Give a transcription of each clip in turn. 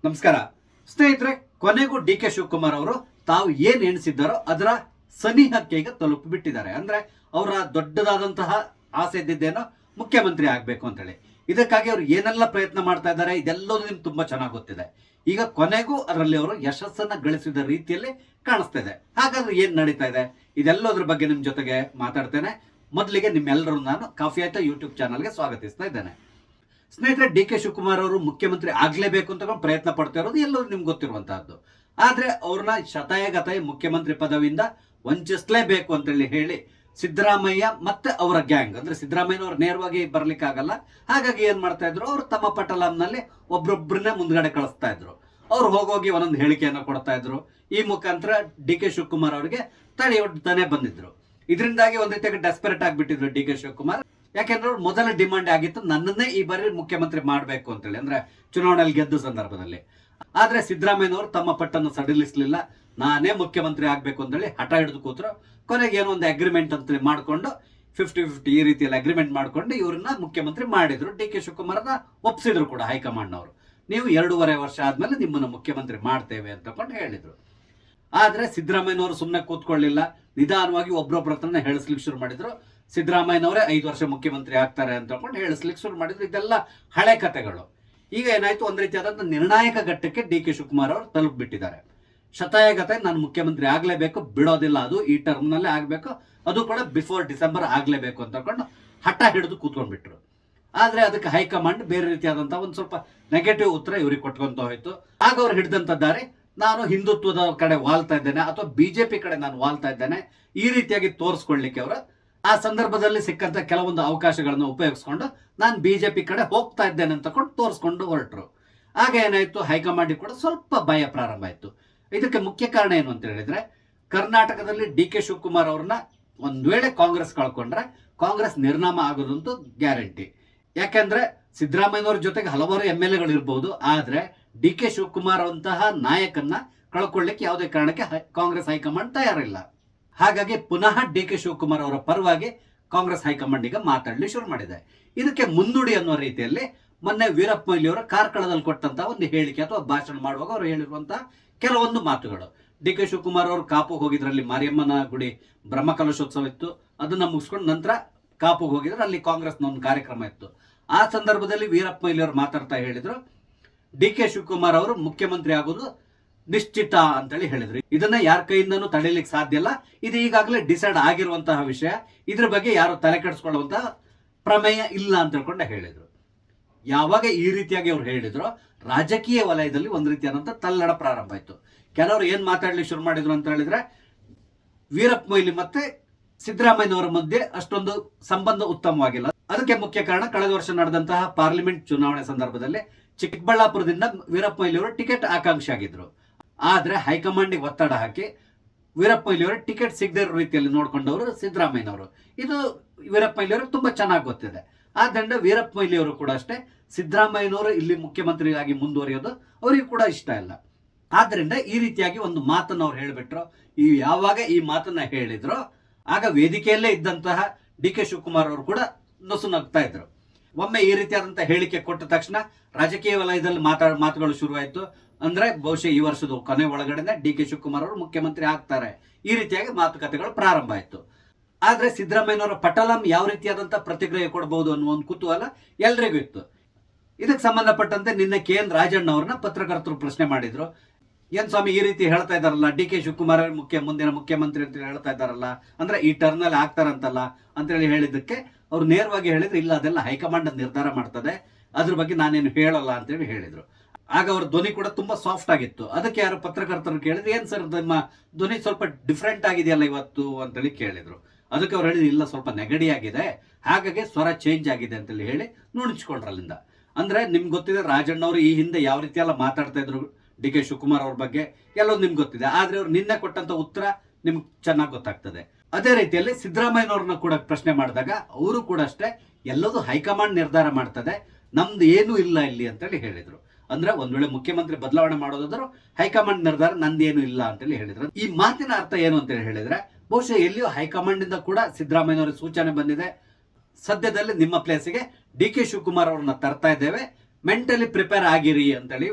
ನಮಸ್ಕಾರ ಸ್ನೇಹಿತರೆ, ಕೊನೆಗೂ ಡಿ ಕೆ ಶಿವಕುಮಾರ್ ಅವರು ತಾವು ಏನ್ ಎಣಿಸಿದ್ದಾರೋ ಅದರ ಸನಿಹಕ್ಕೆ ಈಗ ತಲುಪಿಬಿಟ್ಟಿದ್ದಾರೆ. ಅಂದ್ರೆ ಅವರ ದೊಡ್ಡದಾದಂತಹ ಆಸೆ ಇದ್ದಿದ್ದೇನೋ ಮುಖ್ಯಮಂತ್ರಿ ಆಗ್ಬೇಕು ಅಂತೇಳಿ. ಇದಕ್ಕಾಗಿ ಅವರು ಏನೆಲ್ಲ ಪ್ರಯತ್ನ ಮಾಡ್ತಾ ಇದ್ದಾರೆ ಇದೆಲ್ಲವೂ ನಿಮ್ಗೆ ತುಂಬಾ ಚೆನ್ನಾಗಿ ಗೊತ್ತಿದೆ. ಈಗ ಕೊನೆಗೂ ಅದರಲ್ಲಿ ಅವರು ಯಶಸ್ಸನ್ನ ಗಳಿಸಿದ ರೀತಿಯಲ್ಲಿ ಕಾಣಿಸ್ತಾ ಇದೆ. ಹಾಗಾದ್ರೆ ಏನ್ ನಡೀತಾ ಇದೆ ಇದೆಲ್ಲೋದ್ರ ಬಗ್ಗೆ ನಿಮ್ ಜೊತೆಗೆ ಮಾತಾಡ್ತೇನೆ. ಮೊದಲಿಗೆ ನಿಮ್ಮೆಲ್ಲರೂ ನಾನು ಕಾಫಿ ಆಯ್ತಾ ಯೂಟ್ಯೂಬ್ ಚಾನಲ್ಗೆ ಸ್ವಾಗತಿಸ್ತಾ ಇದ್ದೇನೆ. ಸ್ನೇಹಿತರೆ, ಡಿ ಕೆ ಶಿವಕುಮಾರ್ ಅವರು ಮುಖ್ಯಮಂತ್ರಿ ಆಗ್ಲೇಬೇಕು ಅಂತ ಪ್ರಯತ್ನ ಪಡ್ತಾ ಇರೋದು ಎಲ್ಲರೂ ನಿಮ್ಗೆ ಗೊತ್ತಿರುವಂತಹದ್ದು. ಆದ್ರೆ ಅವ್ರನ್ನ ಶತಾಯಗತಾಯ ಮುಖ್ಯಮಂತ್ರಿ ಪದವಿಯಿಂದ ವಂಚಿಸಲೇಬೇಕು ಅಂತೇಳಿ ಹೇಳಿ ಸಿದ್ದರಾಮಯ್ಯ ಮತ್ತೆ ಅವರ ಗ್ಯಾಂಗ್, ಅಂದ್ರೆ ಸಿದ್ದರಾಮಯ್ಯ ಅವ್ರು ನೇರವಾಗಿ ಬರ್ಲಿಕ್ಕೆ ಆಗಲ್ಲ, ಹಾಗಾಗಿ ಏನ್ ಮಾಡ್ತಾ ಇದ್ರು, ಅವರು ತಮ್ಮ ಪಟಲಂನಲ್ಲಿ ಒಬ್ರೊಬ್ರನ್ನೇ ಮುಂದ್ಗಡೆ ಕಳಿಸ್ತಾ ಇದ್ರು. ಅವ್ರು ಹೋಗೋಗಿ ಒಂದೊಂದು ಹೇಳಿಕೆಯನ್ನು ಕೊಡ್ತಾ ಇದ್ರು. ಈ ಮುಖಾಂತರ ಡಿ ಕೆ ಶಿವಕುಮಾರ್ ಅವರಿಗೆ ತಡೆಯೊಡ್ತಾನೆ ಬಂದಿದ್ರು. ಇದರಿಂದಾಗಿ ಒಂದ್ ರೀತಿಯಾಗಿ ಡೆಸ್ಪರೇಟ್ ಆಗ್ಬಿಟ್ಟಿದ್ರು ಡಿ ಕೆ ಶಿವಕುಮಾರ್. ಯಾಕೆಂದ್ರೆ ಮೊದಲ ಡಿಮಾಂಡ್ ಆಗಿತ್ತು ನನ್ನನ್ನೇ ಈ ಬಾರಿ ಮುಖ್ಯಮಂತ್ರಿ ಮಾಡಬೇಕು ಅಂತೇಳಿ, ಅಂದ್ರೆ ಚುನಾವಣೆಯಲ್ಲಿ ಗೆದ್ದ ಸಂದರ್ಭದಲ್ಲಿ. ಆದ್ರೆ ಸಿದ್ದರಾಮಯ್ಯನವರು ತಮ್ಮ ಪಟ್ಟನ್ನು ಸಡಿಲಿಸಲಿಲ್ಲ. ನಾನೇ ಮುಖ್ಯಮಂತ್ರಿ ಆಗ್ಬೇಕು ಅಂತೇಳಿ ಹಠ ಹಿಡಿದು ಕೂತ್ರು. ಕೊನೆಗೆ ಏನೋ ಒಂದು ಅಗ್ರಿಮೆಂಟ್ ಅಂತ ಮಾಡ್ಕೊಂಡು 50-50 ಈ ರೀತಿಯಲ್ಲಿ ಅಗ್ರಿಮೆಂಟ್ ಮಾಡ್ಕೊಂಡು ಇವ್ರನ್ನ ಮುಖ್ಯಮಂತ್ರಿ ಮಾಡಿದ್ರು. ಡಿ ಕೆ ಶಿವಕುಮಾರ್ನ ಒಪ್ಸಿದ್ರು ಕೂಡ ಹೈಕಮಾಂಡ್ ಅವರು. ನೀವು 2.5 ವರ್ಷ ಆದ್ಮೇಲೆ ನಿಮ್ಮನ್ನು ಮುಖ್ಯಮಂತ್ರಿ ಮಾಡ್ತೇವೆ ಅಂತಕೊಂಡು ಹೇಳಿದ್ರು. ಆದ್ರೆ ಸಿದ್ದರಾಮಯ್ಯನವರು ಸುಮ್ಮನೆ ಕೂತ್ಕೊಳ್ಳಿಲ್ಲ. ನಿಧಾನವಾಗಿ ಒಬ್ಬರೊಬ್ಬರ ಹತ್ರನೇ ಹೇಳಿಸ್ಲಿಕ್ಕೆ ಶುರು ಮಾಡಿದ್ರು. ಸಿದ್ದರಾಮಯ್ಯನವರೇ 5 ವರ್ಷ ಮುಖ್ಯಮಂತ್ರಿ ಆಗ್ತಾರೆ ಅಂತ ಹೇಳಿಸ್ಲಿಕ್ಕೆ ಶುರು ಮಾಡಿದ್ರು. ಇದೆಲ್ಲ ಹಳೆ ಕಥೆಗಳು. ಈಗ ಏನಾಯ್ತು, ಒಂದ್ ರೀತಿಯಾದಂತಹ ನಿರ್ಣಾಯಕ ಘಟ್ಟಕ್ಕೆ ಡಿ ಕೆ ಶಿವಕುಮಾರ್ ಅವರು ತಲುಪಿಬಿಟ್ಟಿದ್ದಾರೆ. ಶತಾಯಗತಾಯ ನಾನು ಮುಖ್ಯಮಂತ್ರಿ ಆಗ್ಲೇಬೇಕು, ಬಿಡೋದಿಲ್ಲ, ಅದು ಈ ಟರ್ಮ್ ನಲ್ಲೇ ಆಗ್ಬೇಕು, ಅದು ಕೂಡ ಬಿಫೋರ್ ಡಿಸೆಂಬರ್ ಆಗ್ಲೇಬೇಕು ಅಂತ ಹಠ ಹಿಡಿದು ಕೂತ್ಕೊಂಡ್ಬಿಟ್ರು. ಆದ್ರೆ ಅದಕ್ಕೆ ಹೈಕಮಾಂಡ್ ಬೇರೆ ರೀತಿಯಾದಂತಹ ಒಂದು ಸ್ವಲ್ಪ ನೆಗೆಟಿವ್ ಉತ್ತರ ಇವ್ರಿಗೆ ಕೊಟ್ಕೊಂತ ಹೋಯ್ತು. ಆಗ ಅವ್ರು ಹಿಡಿದಂತ ದಾರಿ, ನಾನು ಹಿಂದುತ್ವದ ಕಡೆ ವಾಲ್ತಾ ಇದ್ದೇನೆ ಅಥವಾ ಬಿಜೆಪಿ ಕಡೆ ನಾನು ವಾಲ್ತಾ ಇದ್ದೇನೆ, ಈ ರೀತಿಯಾಗಿ ತೋರಿಸ್ಕೊಳ್ಳಿಕ್ಕೆ ಅವರು ಆ ಸಂದರ್ಭದಲ್ಲಿ ಸಿಕ್ಕಂತ ಕೆಲವೊಂದು ಅವಕಾಶಗಳನ್ನು ಉಪಯೋಗಿಸ್ಕೊಂಡು ನಾನು ಬಿಜೆಪಿ ಕಡೆ ಹೋಗ್ತಾ ಇದ್ದೇನೆ ಅಂತ ತೋರಿಸ್ಕೊಂಡು ಹೊರಟರು. ಆಗ ಏನಾಯ್ತು, ಹೈಕಮಾಂಡ್ ಕೂಡ ಸ್ವಲ್ಪ ಭಯ ಪ್ರಾರಂಭ ಆಯ್ತು. ಇದಕ್ಕೆ ಮುಖ್ಯ ಕಾರಣ ಏನು ಅಂತ ಹೇಳಿದ್ರೆ, ಕರ್ನಾಟಕದಲ್ಲಿ ಡಿ ಕೆ ಶಿವಕುಮಾರ್ ಅವ್ರನ್ನ ಒಂದ್ ವೇಳೆ ಕಾಂಗ್ರೆಸ್ ಕಳ್ಕೊಂಡ್ರೆ ಕಾಂಗ್ರೆಸ್ ನಿರ್ನಾಮ ಆಗೋದಂತೂ ಗ್ಯಾರಂಟಿ. ಯಾಕೆಂದ್ರೆ ಸಿದ್ದರಾಮಯ್ಯನವ್ರ ಜೊತೆಗೆ ಹಲವಾರು MLA ಇರ್ಬೋದು, ಆದ್ರೆ ಡಿ ಕೆ ಶಿವಕುಮಾರ್ ಅಂತಹ ನಾಯಕನ್ನ ಕಳ್ಕೊಳ್ಳಿಕ್ಕೆ ಯಾವುದೇ ಕಾರಣಕ್ಕೆ ಕಾಂಗ್ರೆಸ್ ಹೈಕಮಾಂಡ್ ತಯಾರಿಲ್ಲ. ಹಾಗಾಗಿ ಪುನಃ ಡಿ ಕೆ ಶಿವಕುಮಾರ್ ಅವರ ಪರವಾಗಿ ಕಾಂಗ್ರೆಸ್ ಹೈಕಮಾಂಡ್ ಈಗ ಮಾತಾಡಲಿ ಶುರು ಮಾಡಿದೆ. ಇದಕ್ಕೆ ಮುನ್ನುಡಿ ಅನ್ನೋ ರೀತಿಯಲ್ಲಿ ಮೊನ್ನೆ ವೀರಪ್ಪ ಮೊಯ್ಲಿ ಅವರ ಕಾರ್ಕಳದಲ್ಲಿ ಕೊಟ್ಟಂತಹ ಒಂದು ಹೇಳಿಕೆ ಅಥವಾ ಭಾಷಣ ಮಾಡುವಾಗ ಅವರು ಹೇಳಿರುವಂತಹ ಕೆಲವೊಂದು ಮಾತುಗಳು. ಡಿ ಕೆ ಶಿವಕುಮಾರ್ ಅವರು ಕಾಪುಗೆ ಹೋಗಿದ್ರಲ್ಲಿ ಮಾರಿಯಮ್ಮನ ಗುಡಿ ಬ್ರಹ್ಮಕಲಶೋತ್ಸವ ಇತ್ತು, ಅದನ್ನ ಮುಗಿಸ್ಕೊಂಡು ನಂತರ ಕಾಪುಗೆ ಹೋಗಿದ್ರೆ ಅಲ್ಲಿ ಕಾಂಗ್ರೆಸ್ನ ಒಂದು ಕಾರ್ಯಕ್ರಮ ಇತ್ತು. ಆ ಸಂದರ್ಭದಲ್ಲಿ ವೀರಪ್ಪ ಮೊಯ್ಲಿ ಅವರು ಮಾತಾಡ್ತಾ ಹೇಳಿದ್ರು, ಡಿ ಕೆ ಶಿವಕುಮಾರ್ ಅವರು ಮುಖ್ಯಮಂತ್ರಿ ಆಗೋದು ನಿಶ್ಚಿತ ಅಂತೇಳಿ ಹೇಳಿದ್ರು. ಇದನ್ನ ಯಾರ ಕೈಯಿಂದನೂ ತಡೆಯಲಿಕ್ಕೆ ಸಾಧ್ಯ ಇಲ್ಲ, ಇದು ಈಗಾಗಲೇ ಡಿಸೈಡ್ ಆಗಿರುವಂತಹ ವಿಷಯ, ಇದ್ರ ಬಗ್ಗೆ ಯಾರು ತಲೆ ಕೆಡಿಸ್ಕೊಳ್ಳುವಂತಹ ಪ್ರಮೇಯ ಇಲ್ಲ ಅಂತ ಹೇಳ್ಕೊಂಡು ಹೇಳಿದ್ರು. ಯಾವಾಗ ಈ ರೀತಿಯಾಗಿ ಅವ್ರು ಹೇಳಿದ್ರು, ರಾಜಕೀಯ ವಲಯದಲ್ಲಿ ಒಂದ್ ರೀತಿಯಾದಂತಹ ತಲ್ಲಣ ಪ್ರಾರಂಭ ಆಯ್ತು. ಕೆಲವರು ಏನ್ ಮಾತಾಡ್ಲಿಕ್ಕೆ ಶುರು ಮಾಡಿದ್ರು ಅಂತ ಹೇಳಿದ್ರೆ, ವೀರಪ್ಪ ಮೊಯ್ಲಿ ಮತ್ತೆ ಸಿದ್ದರಾಮಯ್ಯನವರ ಮಧ್ಯೆ ಅಷ್ಟೊಂದು ಸಂಬಂಧ ಉತ್ತಮವಾಗಿಲ್ಲ. ಅದಕ್ಕೆ ಮುಖ್ಯ ಕಾರಣ, ಕಳೆದ ವರ್ಷ ನಡೆದಂತಹ ಪಾರ್ಲಿಮೆಂಟ್ ಚುನಾವಣೆ ಸಂದರ್ಭದಲ್ಲಿ ಚಿಕ್ಕಬಳ್ಳಾಪುರದಿಂದ ವೀರಪ್ಪ ಮೊಯ್ಲಿ ಅವರು ಟಿಕೆಟ್ ಆಕಾಂಕ್ಷಿ ಆಗಿದ್ರು. ಆದ್ರೆ ಹೈಕಮಾಂಡ್ ಒತ್ತಡ ಹಾಕಿ ವೀರಪ್ಪ ಮೊಯ್ಲಿ ಅವರು ಟಿಕೆಟ್ ಸಿಗದೇ ಇರೋ ರೀತಿಯಲ್ಲಿ ನೋಡ್ಕೊಂಡವರು ಸಿದ್ದರಾಮಯ್ಯನವರು. ಇದು ವೀರಪ್ಪ ಮೊಯ್ಲಿ ಅವರು ತುಂಬಾ ಚೆನ್ನಾಗಿ ಗೊತ್ತಿದೆ. ಆದ್ರಿಂದ ವೀರಪ್ಪ ಮೊಯ್ಲಿ ಅವರು ಕೂಡ ಅಷ್ಟೇ, ಸಿದ್ದರಾಮಯ್ಯನವರು ಇಲ್ಲಿ ಮುಖ್ಯಮಂತ್ರಿಯಾಗಿ ಮುಂದುವರಿಯೋದು ಅವರಿಗೂ ಕೂಡ ಇಷ್ಟ ಇಲ್ಲ. ಆದ್ರಿಂದ ಈ ರೀತಿಯಾಗಿ ಒಂದು ಮಾತನ್ನು ಅವ್ರು ಹೇಳಿಬಿಟ್ರು. ಯಾವಾಗ ಈ ಮಾತನ್ನ ಹೇಳಿದ್ರು, ಆಗ ವೇದಿಕೆಯಲ್ಲೇ ಇದ್ದಂತಹ ಡಿ ಕೆ ಶಿವಕುಮಾರ್ ಅವರು ಕೂಡ ನಸು ನಗ್ತಾ ಇದ್ರು. ಒಮ್ಮೆ ಈ ರೀತಿಯಾದಂತಹ ಹೇಳಿಕೆ ಕೊಟ್ಟ ತಕ್ಷಣ ರಾಜಕೀಯ ವಲಯದಲ್ಲಿ ಮಾತುಗಳು ಶುರುವಾಯಿತು. ಅಂದ್ರೆ ಬಹುಶಃ ಈ ವರ್ಷದ ಕೊನೆ ಒಳಗಡೆ ಡಿ ಕೆ ಶಿವಕುಮಾರ್ ಅವರು ಮುಖ್ಯಮಂತ್ರಿ ಆಗ್ತಾರೆ, ಈ ರೀತಿಯಾಗಿ ಮಾತುಕತೆಗಳು ಪ್ರಾರಂಭ ಆಯ್ತು. ಆದ್ರೆ ಸಿದ್ದರಾಮಯ್ಯನವರ ಪಟಲಂ ಯಾವ ರೀತಿಯಾದಂತಹ ಪ್ರತಿಕ್ರಿಯೆ ಕೊಡಬಹುದು ಅನ್ನುವ ಒಂದು ಕುತೂಹಲ ಎಲ್ರಿಗೂ ಇತ್ತು. ಇದಕ್ಕೆ ಸಂಬಂಧಪಟ್ಟಂತೆ ನಿನ್ನೆ KN ರಾಜಣ್ಣ ಅವ್ರನ್ನ ಪತ್ರಕರ್ತರು ಪ್ರಶ್ನೆ ಮಾಡಿದ್ರು. ಏನ್ ಸ್ವಾಮಿ ಈ ರೀತಿ ಹೇಳ್ತಾ ಇದಾರಲ್ಲ, ಡಿ ಕೆ ಶಿವಕುಮಾರ್ ಮುಂದಿನ ಮುಖ್ಯಮಂತ್ರಿ ಅಂತ ಹೇಳ್ತಾ ಇದ್ದಾರಲ್ಲ, ಅಂದ್ರೆ ಈ ಟರ್ನ್ ಅಲ್ಲಿ ಆಗ್ತಾರಂತಲ್ಲ ಅಂತೇಳಿ ಹೇಳಿದ್ದಕ್ಕೆ ಅವ್ರು ನೇರವಾಗಿ ಹೇಳಿದ್ರು, ಇಲ್ಲ ಅದೆಲ್ಲ ಹೈಕಮಾಂಡ್ ನಿರ್ಧಾರ ಮಾಡ್ತದೆ, ಅದ್ರ ಬಗ್ಗೆ ನಾನೇನು ಹೇಳಲ್ಲ ಅಂತೇಳಿ ಹೇಳಿದ್ರು. ಆಗ ಅವ್ರ ಧ್ವನಿ ಕೂಡ ತುಂಬಾ ಸಾಫ್ಟ್ ಆಗಿತ್ತು. ಅದಕ್ಕೆ ಯಾರು ಪತ್ರಕರ್ತರು ಕೇಳಿದ್ರು, ಏನ್ ಸರ್ ನಿಮ್ಮ ಧ್ವನಿ ಸ್ವಲ್ಪ ಡಿಫ್ರೆಂಟ್ ಆಗಿದೆಯಲ್ಲ ಇವತ್ತು ಅಂತೇಳಿ ಕೇಳಿದ್ರು. ಅದಕ್ಕೆ ಅವ್ರು ಹೇಳಿದ್ರು, ಇಲ್ಲ ಸ್ವಲ್ಪ ನೆಗಡಿ ಆಗಿದೆ, ಹಾಗಾಗಿ ಸ್ವರ ಚೇಂಜ್ ಆಗಿದೆ ಅಂತೇಳಿ ಹೇಳಿ ನುಣಿಸ್ಕೊಂಡ್ರು ಅಲ್ಲಿಂದ. ಅಂದ್ರೆ ನಿಮ್ಗೆ ಗೊತ್ತಿದೆ ರಾಜಣ್ಣ ಅವರು ಈ ಹಿಂದೆ ಯಾವ ರೀತಿ ಎಲ್ಲ ಮಾತಾಡ್ತಾ ಇದ್ರು ಡಿ ಕೆ ಶಿವಕುಮಾರ್ ಅವ್ರ ಬಗ್ಗೆ ಎಲ್ಲೋ ನಿಮ್ಗೆ ಗೊತ್ತಿದೆ. ಆದ್ರೆ ಅವ್ರು ನಿನ್ನೆ ಕೊಟ್ಟಂತ ಉತ್ತರ ನಿಮ್ಗೆ ಚೆನ್ನಾಗಿ ಗೊತ್ತಾಗ್ತದೆ. ಅದೇ ರೀತಿಯಲ್ಲಿ ಸಿದ್ದರಾಮಯ್ಯನವ್ರನ್ನ ಕೂಡ ಪ್ರಶ್ನೆ ಮಾಡಿದಾಗ ಅವರು ಕೂಡ ಅಷ್ಟೇ, ಎಲ್ಲದೂ ಹೈಕಮಾಂಡ್ ನಿರ್ಧಾರ ಮಾಡ್ತದೆ, ನಮ್ದು ಏನೂ ಇಲ್ಲ ಇಲ್ಲಿ ಅಂತೇಳಿ ಹೇಳಿದ್ರು. ಅಂದ್ರೆ ಒಂದ್ ವೇಳೆ ಮುಖ್ಯಮಂತ್ರಿ ಬದಲಾವಣೆ ಮಾಡೋದಾದ್ರು ಹೈಕಮಾಂಡ್ ನಿರ್ಧಾರ, ನಂದೇನು ಇಲ್ಲ ಅಂತೇಳಿ ಹೇಳಿದ್ರು. ಈ ಮಾತಿನ ಅರ್ಥ ಏನು ಅಂತೇಳಿ ಹೇಳಿದ್ರೆ, ಬಹುಶಃ ಎಲ್ಲಿಯೂ ಹೈಕಮಾಂಡ್ ಇಂದ ಕೂಡ ಸಿದ್ದರಾಮಯ್ಯನವರ ಸೂಚನೆ ಬಂದಿದೆ, ಸದ್ಯದಲ್ಲಿ ನಿಮ್ಮ ಪ್ಲೇಸಿಗೆ ಡಿ ಕೆ ಶಿವಕುಮಾರ್ ಅವ್ರನ್ನ ತರ್ತಾ ಇದ್ದೇವೆ, ಮೆಂಟಲಿ ಪ್ರಿಪೇರ್ ಆಗಿರಿ ಅಂತೇಳಿ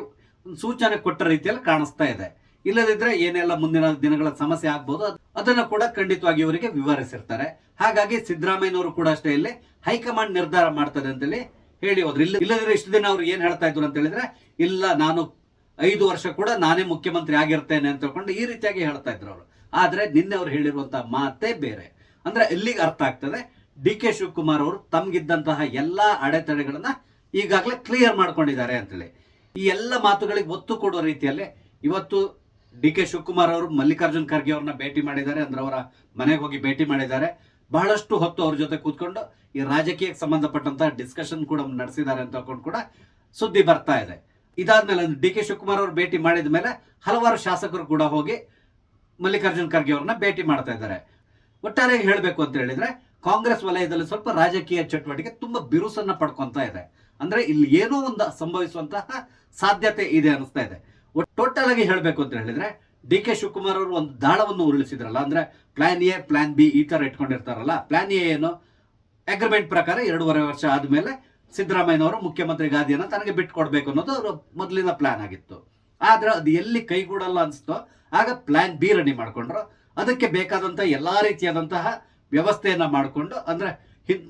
ಒಂದು ಸೂಚನೆ ಕೊಟ್ಟ ರೀತಿಯಲ್ಲಿ ಕಾಣಿಸ್ತಾ ಇದೆ. ಇಲ್ಲದಿದ್ರೆ ಏನೆಲ್ಲ ಮುಂದಿನ ದಿನಗಳ ಸಮಸ್ಯೆ ಆಗ್ಬೋದು ಅದನ್ನ ಕೂಡ ಖಂಡಿತವಾಗಿ ಇವರಿಗೆ ವಿವರಿಸಿರ್ತಾರೆ. ಹಾಗಾಗಿ ಸಿದ್ದರಾಮಯ್ಯನವರು ಕೂಡ ಅಷ್ಟೇ ಇಲ್ಲಿ ಹೈಕಮಾಂಡ್ ನಿರ್ಧಾರ ಮಾಡ್ತದೆ ಅಂತೇಳಿ ಹೇಳಿ ಹೋದ್ರು. ಇಲ್ಲದಿದ್ರೆ ಇಷ್ಟು ದಿನ ಅವ್ರು ಏನ್ ಹೇಳ್ತಾ ಇದ್ರು ಅಂತ ಹೇಳಿದ್ರೆ, ಇಲ್ಲ ನಾನು 5 ವರ್ಷ ಕೂಡ ನಾನೇ ಮುಖ್ಯಮಂತ್ರಿ ಆಗಿರ್ತೇನೆ ಅಂತ ಹೇಳ್ಕೊಂಡು ಈ ರೀತಿಯಾಗಿ ಹೇಳ್ತಾ ಇದ್ರು ಅವರು. ಆದ್ರೆ ನಿನ್ನೆ ಅವ್ರು ಹೇಳಿರುವಂತಹ ಮಾತೇ ಬೇರೆ. ಅಂದ್ರೆ ಇಲ್ಲಿಗೆ ಅರ್ಥ ಆಗ್ತದೆ, ಡಿ ಕೆ ಶಿವಕುಮಾರ್ ಅವರು ತಮ್ಗಿದ್ದಂತಹ ಎಲ್ಲಾ ಅಡೆತಡೆಗಳನ್ನ ಈಗಾಗಲೇ ಕ್ಲಿಯರ್ ಮಾಡ್ಕೊಂಡಿದ್ದಾರೆ ಅಂತೇಳಿ. ಈ ಎಲ್ಲ ಮಾತುಗಳಿಗೆ ಒತ್ತು ಕೊಡುವ ರೀತಿಯಲ್ಲಿ ಇವತ್ತು ಡಿ ಕೆ ಶಿವಕುಮಾರ್ ಅವರು ಮಲ್ಲಿಕಾರ್ಜುನ್ ಖರ್ಗೆ ಅವ್ರನ್ನ ಭೇಟಿ ಮಾಡಿದ್ದಾರೆ. ಅಂದ್ರೆ ಅವರ ಮನೆಗೆ ಹೋಗಿ ಭೇಟಿ ಮಾಡಿದ್ದಾರೆ. ಬಹಳಷ್ಟು ಹೊತ್ತು ಅವ್ರ ಜೊತೆ ಕೂತ್ಕೊಂಡು ಈ ರಾಜಕೀಯಕ್ಕೆ ಸಂಬಂಧಪಟ್ಟಂತಹ ಡಿಸ್ಕಷನ್ ಕೂಡ ನಡೆಸಿದ್ದಾರೆ ಅಂತ ಕೂಡ ಸುದ್ದಿ ಬರ್ತಾ ಇದೆ. ಇದಾದ್ಮೇಲೆ ಡಿ ಕೆ ಶಿವಕುಮಾರ್ ಅವರು ಭೇಟಿ ಮಾಡಿದ ಮೇಲೆ ಹಲವಾರು ಶಾಸಕರು ಕೂಡ ಹೋಗಿ ಮಲ್ಲಿಕಾರ್ಜುನ್ ಖರ್ಗೆ ಅವ್ರನ್ನ ಭೇಟಿ ಮಾಡ್ತಾ ಇದ್ದಾರೆ. ಒಟ್ಟಾರೆ ಹೇಳಬೇಕು ಅಂತ ಹೇಳಿದ್ರೆ, ಕಾಂಗ್ರೆಸ್ ವಲಯದಲ್ಲಿ ಸ್ವಲ್ಪ ರಾಜಕೀಯ ಚಟುವಟಿಕೆ ತುಂಬಾ ಬಿರುಸನ್ನ ಪಡ್ಕೊಂತ ಇದೆ. ಅಂದ್ರೆ ಇಲ್ಲಿ ಏನೋ ಒಂದು ಸಂಭವಿಸುವಂತಹ ಸಾಧ್ಯತೆ ಇದೆ ಅನಿಸ್ತಾ ಇದೆ. ಟೋಟಲ್ ಆಗಿ ಹೇಳಬೇಕು ಅಂತ ಹೇಳಿದ್ರೆ, ಡಿ ಕೆ ಶಿವಕುಮಾರ್ ಅವರು ಒಂದು ದಾಳವನ್ನು ಉರುಳಿಸಿದ್ರಲ್ಲ, ಅಂದ್ರೆ ಪ್ಲಾನ್ ಎ ಪ್ಲಾನ್ ಬಿ ಈ ತರ ಇಟ್ಕೊಂಡಿರ್ತಾರಲ್ಲ. ಪ್ಲಾನ್ ಎ ಏನು, ಅಗ್ರಿಮೆಂಟ್ ಪ್ರಕಾರ 2.5 ವರ್ಷ ಆದ್ಮೇಲೆ ಸಿದ್ದರಾಮಯ್ಯನವರು ಮುಖ್ಯಮಂತ್ರಿ ಗಾದಿಯನ್ನ ತನಗೆ ಬಿಟ್ಕೊಡ್ಬೇಕು ಅನ್ನೋದು ಅವರು ಮೊದಲಿನ ಪ್ಲಾನ್ ಆಗಿತ್ತು. ಆದ್ರೆ ಅದು ಎಲ್ಲಿ ಕೈಗೂಡಲ್ಲ ಅನ್ಸ್ತೋ ಆಗ ಪ್ಲಾನ್ ಬಿ ರೆಡಿ ಮಾಡ್ಕೊಂಡ್ರು. ಅದಕ್ಕೆ ಬೇಕಾದಂತಹ ಎಲ್ಲಾ ರೀತಿಯಾದಂತಹ ವ್ಯವಸ್ಥೆಯನ್ನ ಮಾಡಿಕೊಂಡು, ಅಂದ್ರೆ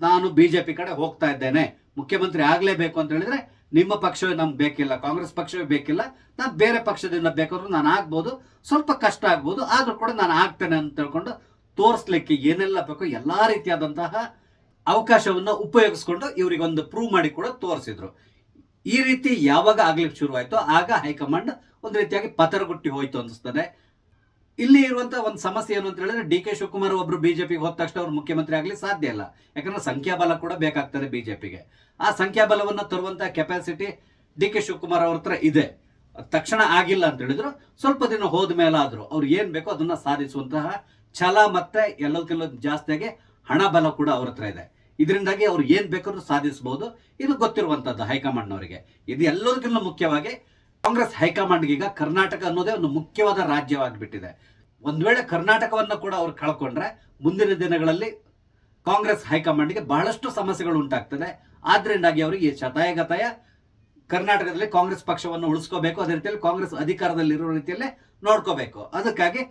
ನಾನು ಬಿಜೆಪಿ ಕಡೆ ಹೋಗ್ತಾ ಇದ್ದೇನೆ, ಮುಖ್ಯಮಂತ್ರಿ ಆಗ್ಲೇಬೇಕು ಅಂತ ಹೇಳಿದ್ರೆ ನಿಮ್ಮ ಪಕ್ಷವೇ ನಮ್ಗೆ ಬೇಕಿಲ್ಲ, ಕಾಂಗ್ರೆಸ್ ಪಕ್ಷವೇ ಬೇಕಿಲ್ಲ, ನಾನು ಬೇರೆ ಪಕ್ಷದಿಂದ ಬೇಕಾದ್ರೂ ನಾನು ಆಗ್ಬೋದು, ಸ್ವಲ್ಪ ಕಷ್ಟ ಆಗ್ಬೋದು, ಆದ್ರೂ ಕೂಡ ನಾನು ಆಗ್ತೇನೆ ಅಂತ ಹೇಳ್ಕೊಂಡು ತೋರಿಸ್ಲಿಕ್ಕೆ ಏನೆಲ್ಲ ಬೇಕೋ ಎಲ್ಲಾ ರೀತಿಯಾದಂತಹ ಅವಕಾಶವನ್ನ ಉಪಯೋಗಿಸ್ಕೊಂಡು ಇವರಿಗೆ ಒಂದು ಪ್ರೂವ್ ಮಾಡಿ ಕೂಡ ತೋರಿಸಿದ್ರು. ಈ ರೀತಿ ಯಾವಾಗ ಆಗ್ಲಿಕ್ಕೆ ಶುರುವಾಯ್ತು ಆಗ ಹೈಕಮಾಂಡ್ ಒಂದು ರೀತಿಯಾಗಿ ಪತರಗುಟ್ಟಿ ಹೋಯ್ತು ಅನಿಸ್ತದೆ. ಇಲ್ಲಿ ಇರುವಂತಹ ಒಂದು ಸಮಸ್ಯೆ ಏನು ಅಂತ ಹೇಳಿದ್ರೆ, ಡಿ ಕೆ ಶಿವಕುಮಾರ್ ಒಬ್ರು ಬಿಜೆಪಿಗೆ ಹೋದ ತಕ್ಷಣ ಅವ್ರು ಮುಖ್ಯಮಂತ್ರಿ ಆಗ್ಲಿ ಸಾಧ್ಯ ಇಲ್ಲ. ಯಾಕಂದ್ರೆ ಸಂಖ್ಯಾಬಲ ಕೂಡ ಬೇಕಾಗ್ತದೆ ಬಿಜೆಪಿಗೆ. ಆ ಸಂಖ್ಯಾಬಲವನ್ನ ತರುವಂತಹ ಕೆಪಾಸಿಟಿ ಡಿ ಕೆ ಶಿವಕುಮಾರ್ ಅವ್ರ ಹತ್ರ ಇದೆ. ತಕ್ಷಣ ಆಗಿಲ್ಲ ಅಂತ ಹೇಳಿದ್ರು, ಸ್ವಲ್ಪ ದಿನ ಹೋದ ಮೇಲಾದ್ರು ಅವ್ರು ಏನ್ ಬೇಕೋ ಅದನ್ನ ಸಾಧಿಸುವಂತಹ ಛಲ ಮತ್ತೆ ಎಲ್ಲದಕ್ಕೆಲ್ಲ ಜಾಸ್ತಿಯಾಗಿ ಹಣ ಬಲ ಕೂಡ ಅವ್ರ ಹತ್ರ ಇದೆ. ಇದರಿಂದಾಗಿ ಅವ್ರು ಏನ್ ಬೇಕಾದ್ರೂ ಸಾಧಿಸಬಹುದು. ಇದು ಗೊತ್ತಿರುವಂತದ್ದು ಹೈಕಮಾಂಡ್ನವರಿಗೆ. ಇದು ಎಲ್ಲದಕ್ಕಿಂತ ಮುಖ್ಯವಾಗಿ ಕಾಂಗ್ರೆಸ್ ಹೈಕಮಾಂಡ್ಗೆ ಈಗ ಕರ್ನಾಟಕ ಅನ್ನೋದೇ ಒಂದು ಮುಖ್ಯವಾದ ರಾಜ್ಯವಾಗಿಬಿಟ್ಟಿದೆ. ಒಂದ್ ವೇಳೆ ಕರ್ನಾಟಕವನ್ನ ಕೂಡ ಅವ್ರು ಕಳ್ಕೊಂಡ್ರೆ ಮುಂದಿನ ದಿನಗಳಲ್ಲಿ ಕಾಂಗ್ರೆಸ್ ಹೈಕಮಾಂಡ್ಗೆ ಬಹಳಷ್ಟು ಸಮಸ್ಯೆಗಳು ಉಂಟಾಗ್ತದೆ. ಆದ್ರಿಂದಾಗಿ ಅವರಿಗೆ ಶತಾಯಗತಾಯ ಕರ್ನಾಟಕದಲ್ಲಿ ಕಾಂಗ್ರೆಸ್ ಪಕ್ಷವನ್ನು ಉಳಿಸ್ಕೋಬೇಕು, ಅದೇ ರೀತಿಯಲ್ಲಿ ಕಾಂಗ್ರೆಸ್ ಅಧಿಕಾರದಲ್ಲಿ ಇರೋ ರೀತಿಯಲ್ಲೇ ನೋಡ್ಕೋಬೇಕು. ಅದಕ್ಕಾಗಿ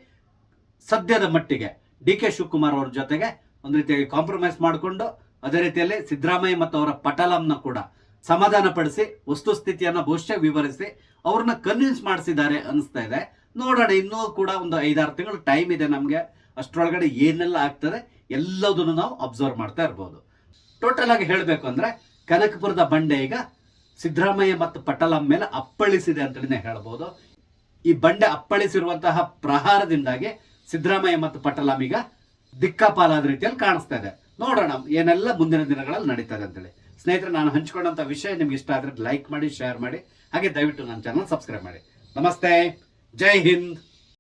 ಸದ್ಯದ ಮಟ್ಟಿಗೆ ಡಿ ಕೆ ಶಿವಕುಮಾರ್ ಅವ್ರ ಜೊತೆಗೆ ಒಂದು ರೀತಿಯಾಗಿ ಕಾಂಪ್ರಮೈಸ್ ಮಾಡಿಕೊಂಡು, ಅದೇ ರೀತಿಯಲ್ಲಿ ಸಿದ್ದರಾಮಯ್ಯ ಮತ್ತು ಅವರ ಪಟಾಲಂನ ಕೂಡ ಸಮಾಧಾನ ಪಡಿಸಿ ವಸ್ತುಸ್ಥಿತಿಯನ್ನ ಬಹುಶಃ ವಿವರಿಸಿ ಅವ್ರನ್ನ ಕನ್ವಿನ್ಸ್ ಮಾಡಿಸಿದ್ದಾರೆ ಅನಿಸ್ತಾ ಇದೆ. ನೋಡೋಣ, ಇನ್ನೂ ಕೂಡ ಒಂದು 5-6 ತಿಂಗಳು ಟೈಮ್ ಇದೆ ನಮ್ಗೆ. ಅಷ್ಟರೊಳಗಡೆ ಏನೆಲ್ಲ ಆಗ್ತದೆ ಎಲ್ಲದನ್ನು ನಾವು ಅಬ್ಸರ್ವ್ ಮಾಡ್ತಾ ಇರ್ಬೋದು. ಟೋಟಲ್ ಆಗಿ ಹೇಳಬೇಕು ಅಂದ್ರೆ, ಕನಕಪುರದ ಬಂಡೆ ಈಗ ಸಿದ್ದರಾಮಯ್ಯ ಮತ್ತು ಪಟಾಲಂ ಮೇಲೆ ಅಪ್ಪಳಿಸಿದೆ ಅಂತಲೇ ಹೇಳ್ಬೋದು. ಈ ಬಂಡೆ ಅಪ್ಪಳಿಸಿರುವಂತಹ ಪ್ರಹಾರದಿಂದಾಗಿ ಸಿದ್ದರಾಮಯ್ಯ ಮತ್ತು ಪಟಾಲಂ ಈಗ ದಿಕ್ಕಾಪಾಲಾದ ರೀತಿಯಲ್ಲಿ ಕಾಣಿಸ್ತಾ ಇದೆ. ನೋಡೋಣ ಏನೆಲ್ಲ ಮುಂದಿನ ದಿನಗಳಲ್ಲಿ ನಡೀತದೆ ಅಂತೇಳಿ. ಸ್ನೇಹಿತರೆ, ನಾನು ಹಂಚಿಕೊಂಡಂತ ವಿಷಯ ನಿಮ್ಗೆ ಇಷ್ಟ ಆದ್ರೆ ಲೈಕ್ ಮಾಡಿ, ಶೇರ್ ಮಾಡಿ, ಹಾಗೆ ದಯವಿಟ್ಟು ನನ್ನ ಚಾನಲ್ ಸಬ್ಸ್ಕ್ರೈಬ್ ಮಾಡಿ. ನಮಸ್ತೆ, ಜೈ ಹಿಂದ್.